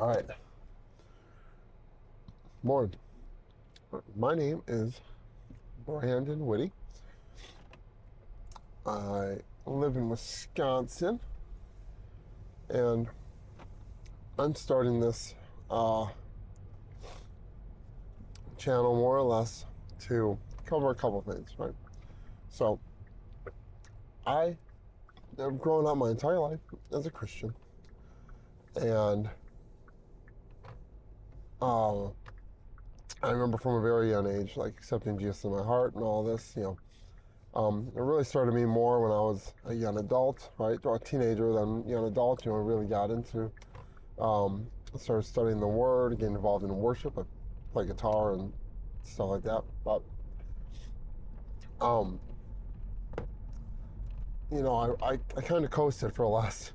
All right. Morning. My name is Brandon Whitty. I live in Wisconsin, and I'm starting this channel more or less to cover a couple things, right? So, I have grown up my entire life as a Christian, and uh, I remember from a very young age, like accepting Jesus in my heart and all this, it really started me more when I was a young adult, right? Or a teenager, then young adult, really got into. I started studying the Word, getting involved in worship. I play guitar and stuff like that. But, um, I kind of coasted for the last,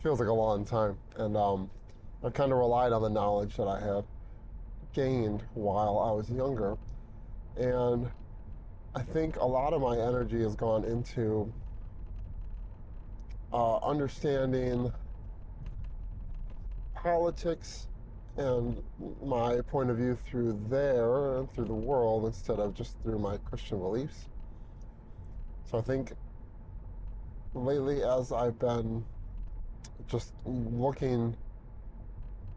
feels like a long time. And I kind of relied on the knowledge that I had gained while I was younger. And I think a lot of my energy has gone into understanding politics and my point of view through there and through the world instead of just through my Christian beliefs. So I think lately, as I've been just looking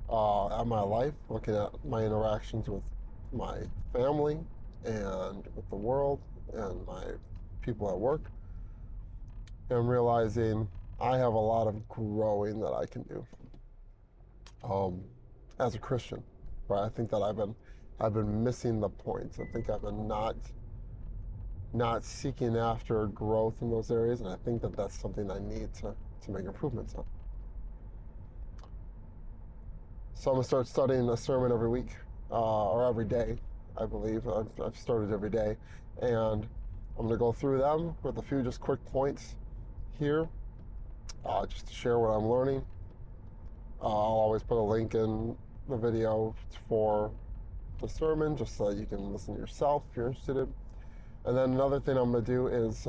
at my life, looking at my interactions with my family and with the world and my people at work, I'm realizing I have a lot of growing that I can do um, as a Christian. Right? I think that I've been missing the points. I think I've been not seeking after growth in those areas, and I think that that's something I need to make improvements on. So I'm gonna start studying a sermon every week or every day. I believe I've started every day, and I'm gonna go through them with a few just quick points here, just to share what I'm learning. I'll always put a link in the video for the sermon, just so that you can listen to yourself if you're interested in. And then another thing I'm going to do is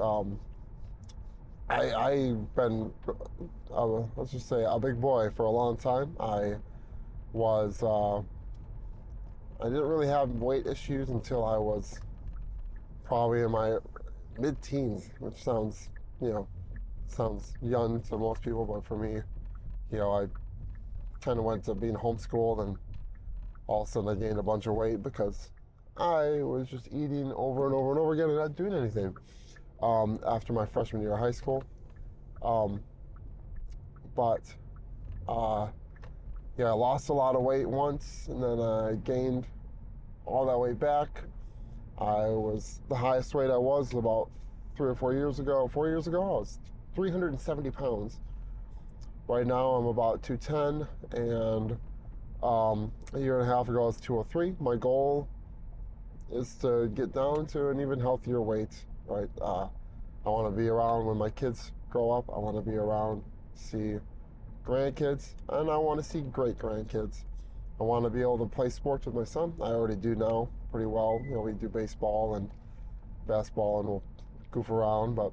I've been, let's just say, a big boy for a long time. Was, I didn't really have weight issues until I was probably in my mid-teens, which sounds young to most people, but for me, I kind of went to being homeschooled, and all of a sudden I gained a bunch of weight because I was just eating over and over and over again and not doing anything. After my freshman year of high school. Um, but I lost a lot of weight once, and then I gained all that weight back. The highest weight I was about 3 or 4 years ago. 4 years ago, I was 370 pounds. Right now, I'm about 210, and a year and a half ago, I was 203. My goal is to get down to an even healthier weight, right? I want to be around when my kids grow up. I want to be around, see grandkids, and I want to see great grandkids. I want to be able to play sports with my son. I already do now pretty well. We do baseball and basketball, and we'll goof around, but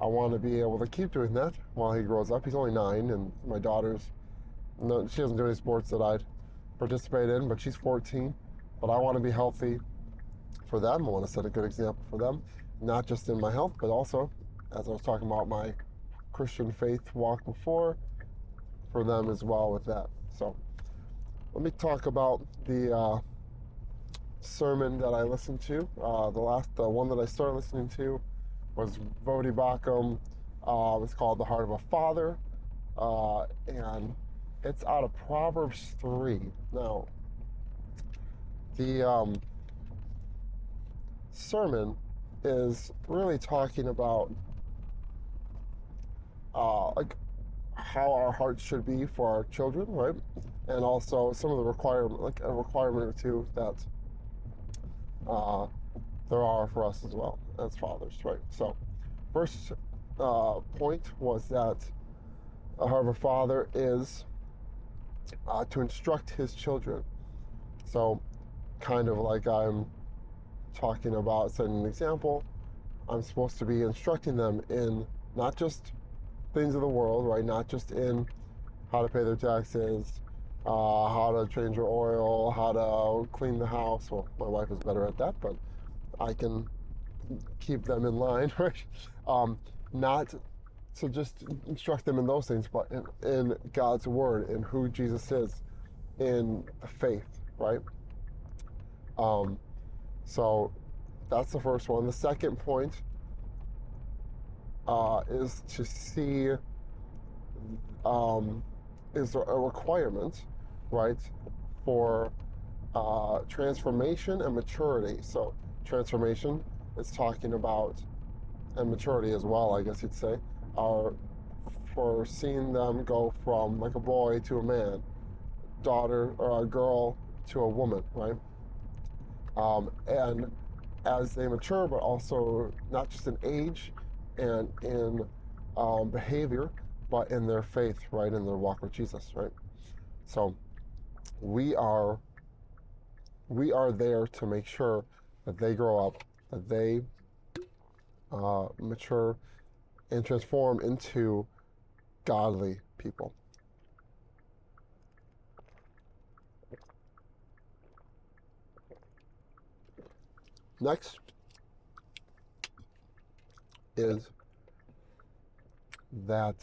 I want to be able to keep doing that while he grows up. He's only 9, and my daughter's, no, she doesn't do any sports that I'd participate in, but she's 14. But I want to be healthy for them. I want to set a good example for them, not just in my health, but also, as I was talking about my Christian faith walk before, for them as well with that. So let me talk about the sermon that I listened to. The one that I started listening to was Voddie Baucham. It's called The Heart of a Father, and it's out of Proverbs 3. Now, the sermon is really talking about like how our hearts should be for our children, right? And also some of the requirement, like a requirement or two that there are for us as well as fathers, right? So, first point was that a heart of a father is to instruct his children. So, kind of like I'm talking about setting an example, I'm supposed to be instructing them in not just things of the world, right? Not just in how to pay their taxes, how to change your oil, how to clean the house. Well, my wife is better at that, but I can keep them in line, right? Not to just instruct them in those things, but in God's word, in who Jesus is, in the faith, right? Um, so that's the first one. The second point is to see is a requirement, right, for transformation and maturity. So transformation is talking about, and maturity as well, I guess you'd say, are for seeing them go from like a boy to a man, daughter or a girl to a woman, right? And as they mature, but also not just in age and in behavior, but in their faith, right, in their walk with Jesus, right? So we are there to make sure that they grow up, that they mature and transform into godly people. Next is that,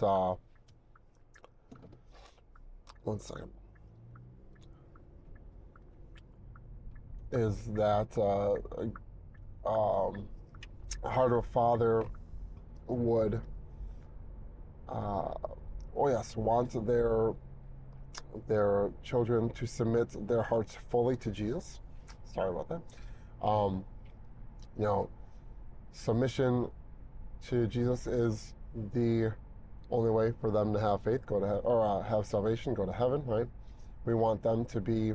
one second, is that heart of a father would, oh yes, want their children to submit their hearts fully to Jesus. Sorry about that. Um, you know, submission to Jesus is the only way for them to have faith, go to or have salvation, go to heaven, right? We want them to be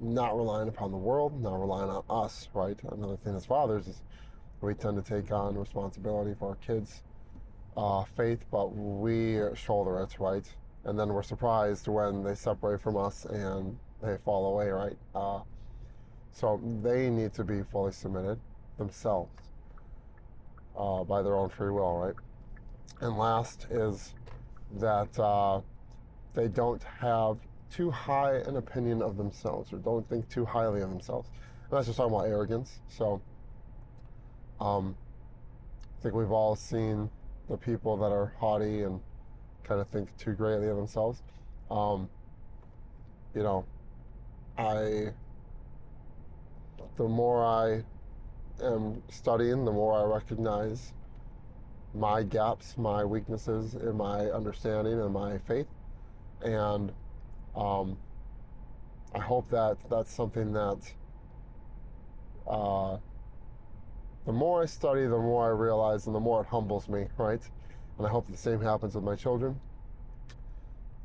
not relying upon the world, not relying on us, right? Another thing as fathers is we tend to take on responsibility for our kids' faith, but we shoulder it, right? And then we're surprised when they separate from us and they fall away, right? So they need to be fully submitted themselves by their own free will, right? And last is that they don't have too high an opinion of themselves or don't think too highly of themselves. And that's just talking about arrogance. So I think we've all seen the people that are haughty and kind of think too greatly of themselves. Um, you know, I the more I am studying, the more I recognize my gaps, my weaknesses in my understanding and my faith, and I hope that that's something that uh, the more I study, the more I realize, and the more it humbles me, right? And I hope the same happens with my children.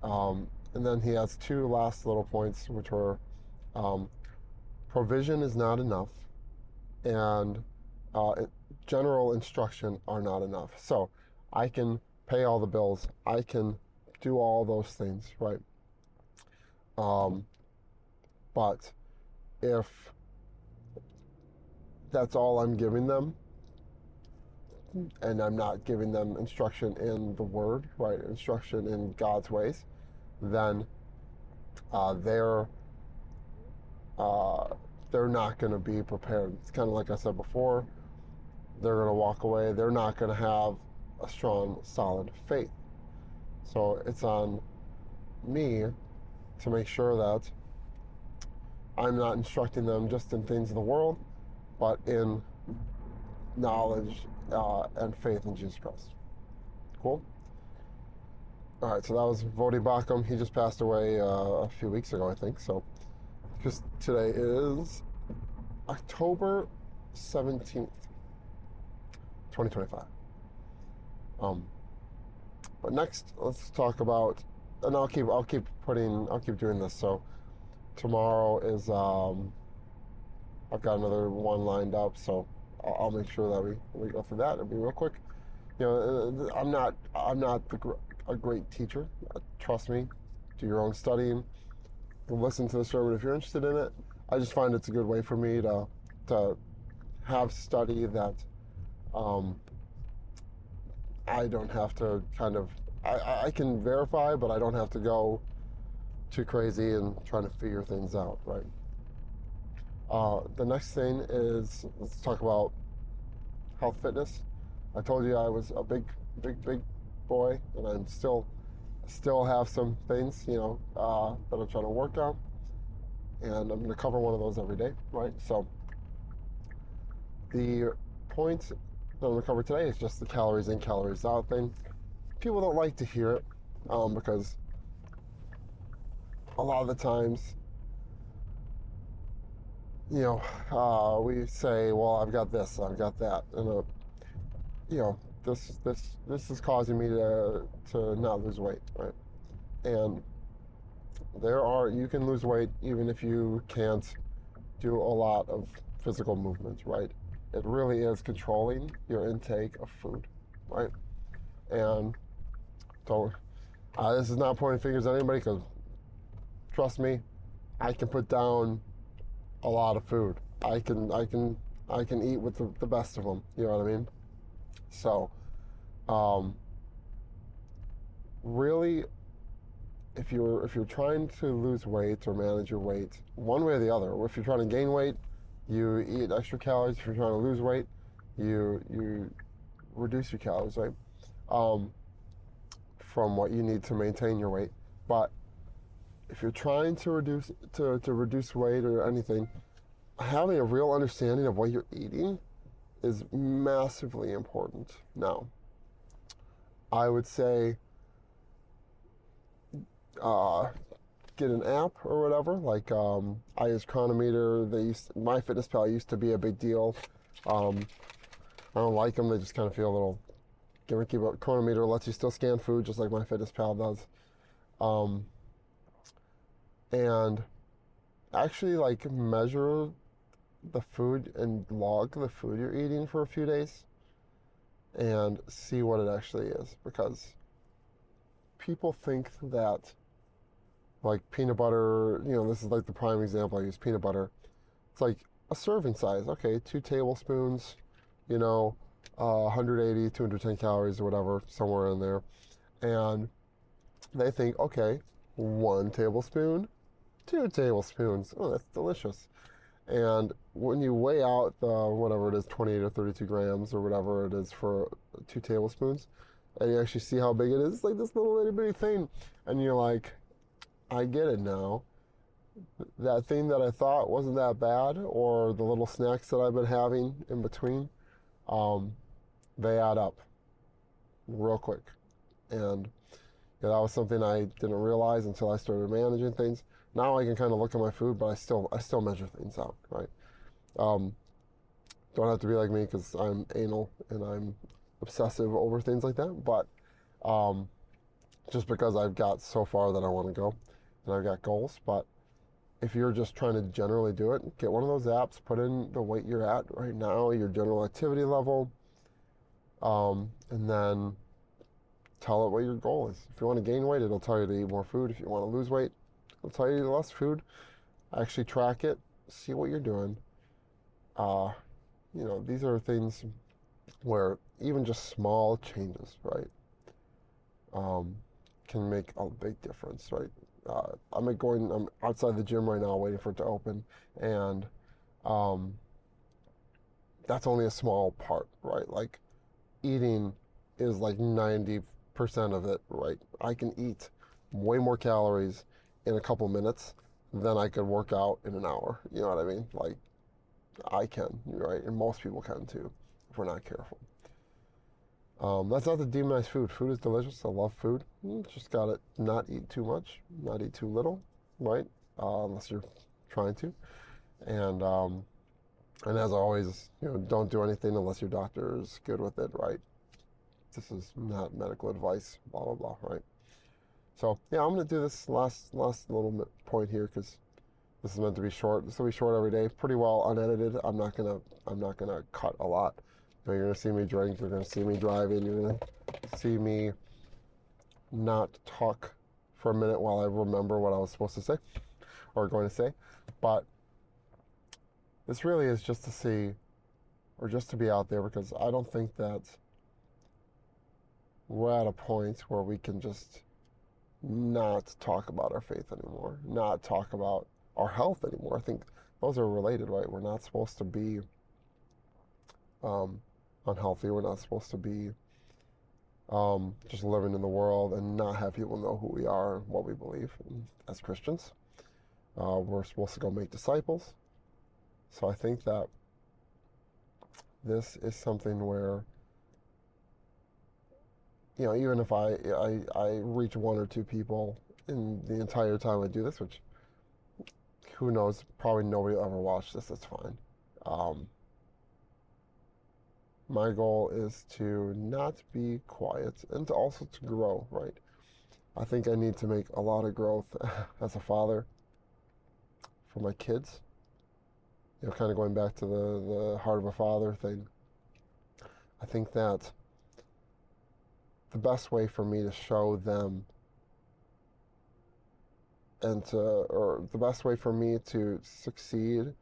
And then he has two last little points, which were provision is not enough, and general instruction are not enough. So I can pay all the bills, I can do all those things, right? But if that's all I'm giving them, and I'm not giving them instruction in the Word, right? Instruction in God's ways, then they're not going to be prepared. It's kind of like I said before. They're going to walk away. They're not going to have a strong, solid faith. So it's on me to make sure that I'm not instructing them just in things of the world, but in knowledge and faith in Jesus Christ. Cool? All right, so that was Vodi Bakum. He just passed away a few weeks ago, I think. So just today is October 17th, 2025. But next, let's talk about, and I'll keep doing this. So tomorrow is I've got another one lined up, so I'll make sure that we go through that. It'll be real quick. You know, I'm not a great teacher. Trust me. Do your own studying. Listen to the sermon if you're interested in it. I just find it's a good way for me to have study that I don't have to I can verify, but I don't have to go too crazy and trying to figure things out, right? The next thing is, let's talk about health fitness. I told you I was a big boy, and I'm still have some things, that I'm trying to work on, and I'm going to cover one of those every day, right? So the point that I'm going to cover today is just the calories in, calories out thing. People don't like to hear it because a lot of the times, we say, well, I've got this, I've got that, and this is causing me to not lose weight, right? And you can lose weight even if you can't do a lot of physical movement, right? It really is controlling your intake of food, right? And so this is not pointing fingers at anybody, because trust me, I can put down a lot of food. I can eat with the best of them. You know what I mean? So, really, if you're trying to lose weight or manage your weight, one way or the other, or if you're trying to gain weight, you eat extra calories. If you're trying to lose weight, you reduce your calories, right? From what you need to maintain your weight. But if you're trying to reduce weight or anything, having a real understanding of what you're eating is massively important. Now, I would say get an app or whatever. Like I use Chronometer. MyFitnessPal used to be a big deal. I don't like them. They just kind of feel a little gimmicky. But Chronometer lets you still scan food just like MyFitnessPal does, and actually like measure the food and log the food you're eating for a few days and see what it actually is, because people think that like peanut butter, this is like the prime example. I use peanut butter. It's like a serving size. Okay, 2 tablespoons, 180, 210 calories or whatever, somewhere in there. And they think, okay, 1 tablespoon, 2 tablespoons. Oh, that's delicious. And when you weigh out the whatever it is, 28 or 32 grams or whatever it is for 2 tablespoons, and you actually see how big it is, it's like this little itty bitty thing. And you're like, I get it now. That thing that I thought wasn't that bad, or the little snacks that I've been having in between, they add up real quick. And that was something I didn't realize until I started managing things. Now I can kind of look at my food, but I still measure things out, right? Don't have to be like me, because I'm anal and I'm obsessive over things like that. But just because I've got so far that I want to go, and I've got goals. But if you're just trying to generally do it, get one of those apps, put in the weight you're at right now, your general activity level, and then tell it what your goal is. If you want to gain weight, it'll tell you to eat more food. If you want to lose weight, it'll tell you to eat less food. Actually track it, see what you're doing. These are things where even just small changes, right, can make a big difference, right? I'm outside the gym right now waiting for it to open, and that's only a small part, right? Like, eating is like 90% of it, right? I can eat way more calories in a couple minutes than I could work out in an hour. You know what I mean? Like, I can, right? And most people can too, if we're not careful. That's not to demonize food. Food is delicious. I love food. Just gotta not eat too much, not eat too little, right? Unless you're trying to. And as always, don't do anything unless your doctor is good with it, right? This is not medical advice, blah, blah, blah, right? So, yeah, I'm going to do this last little point here, because this is meant to be short. This will be short every day, pretty well unedited. I'm not gonna cut a lot. You're gonna see me drink. You're gonna see me driving. You're gonna see me not talk for a minute while I remember what I was supposed to say or going to say. But this really is just to see, or just to be out there, because I don't think that we're at a point where we can just not talk about our faith anymore, not talk about our health anymore. I think those are related, right? We're not supposed to be um, unhealthy. We're not supposed to be just living in the world and not have people know who we are and what we believe. And as Christians, we're supposed to go make disciples. So I think that this is something where, even if I reach one or two people in the entire time I do this, which who knows, probably nobody will ever watch this, that's fine. My goal is to not be quiet and to also to grow, right? I think I need to make a lot of growth as a father for my kids. Kind of going back to the heart of a father thing. I think that the best way for me to show them or the best way for me to succeed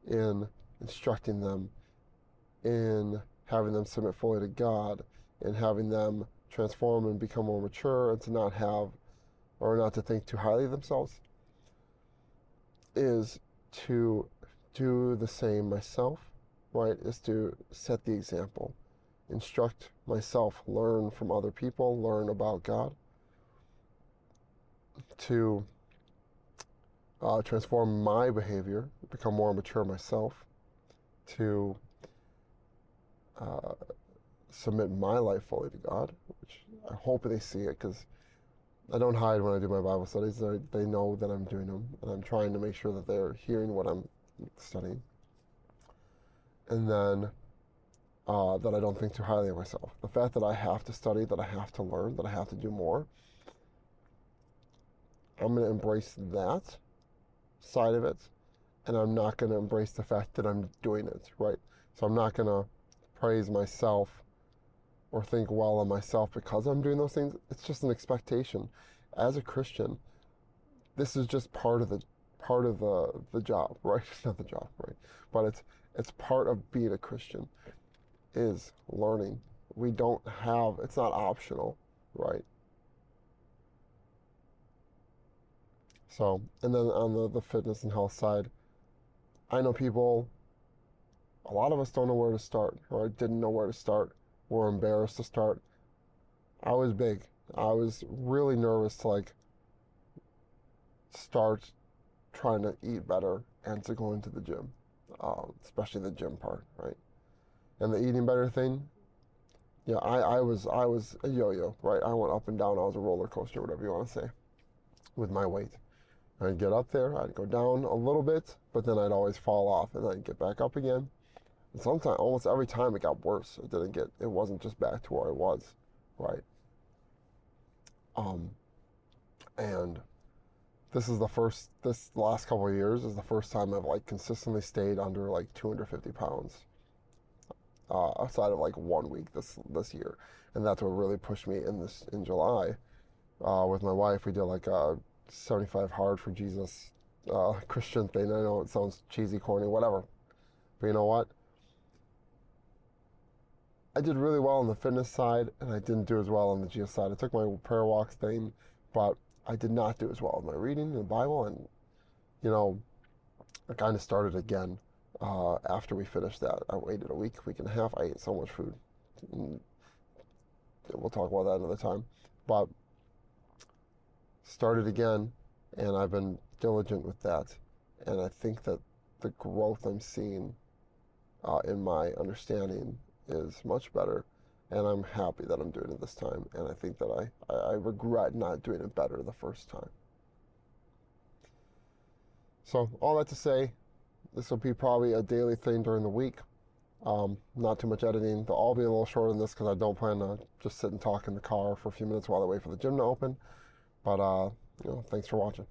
in instructing them, in having them submit fully to God, in having them transform and become more mature and to not have or not to think too highly of themselves, is to do the same myself, right? Is to set the example, instruct myself, learn from other people, learn about God, to transform my behavior, become more mature myself, to submit my life fully to God, which I hope they see it, because I don't hide when I do my Bible studies. They know that I'm doing them, and I'm trying to make sure that they're hearing what I'm studying. And then that I don't think too highly of myself. The fact that I have to study, that I have to learn, that I have to do more, I'm going to embrace that side of it, and I'm not going to embrace the fact that I'm doing it, right? So I'm not going to praise myself or think well of myself because I'm doing those things. It's just an expectation. As a Christian, this is just part of the job, right? Not the job, right? But it's part of being a Christian is learning. We don't have, it's not optional, right? So, and then on the fitness and health side, I know people, a lot of us don't know where to start, or didn't know where to start, were embarrassed to start. I was big. I was really nervous to start trying to eat better and to go into the gym, especially the gym part, right? And the eating better thing, yeah, I was a yo-yo, right? I went up and down. I was a roller coaster, whatever you want to say, with my weight. I'd get up there, I'd go down a little bit, but then I'd always fall off, and I'd get back up again. And sometimes, almost every time, it got worse. It wasn't just back to where I was, right? And this last couple of years is the first time I've consistently stayed under 250 pounds, outside of 1 week this year, and that's what really pushed me in July. With my wife, we did a 75 hard for Jesus Christian thing. I know it sounds cheesy, corny, whatever, but you know what? I did really well on the fitness side, and I didn't do as well on the Jesus side. I took my prayer walks thing, but I did not do as well in my reading in the Bible, and I kind of started again after we finished that. I waited a week and a half. I ate so much food. And we'll talk about that another time. But started again, and I've been diligent with that. And I think that the growth I'm seeing in my understanding is much better. And I'm happy that I'm doing it this time. And I think that I regret not doing it better the first time. So all that to say, this will be probably a daily thing during the week. Not too much editing. They'll all be a little shorter than this because I don't plan to just sit and talk in the car for a few minutes while I wait for the gym to open. But thanks for watching.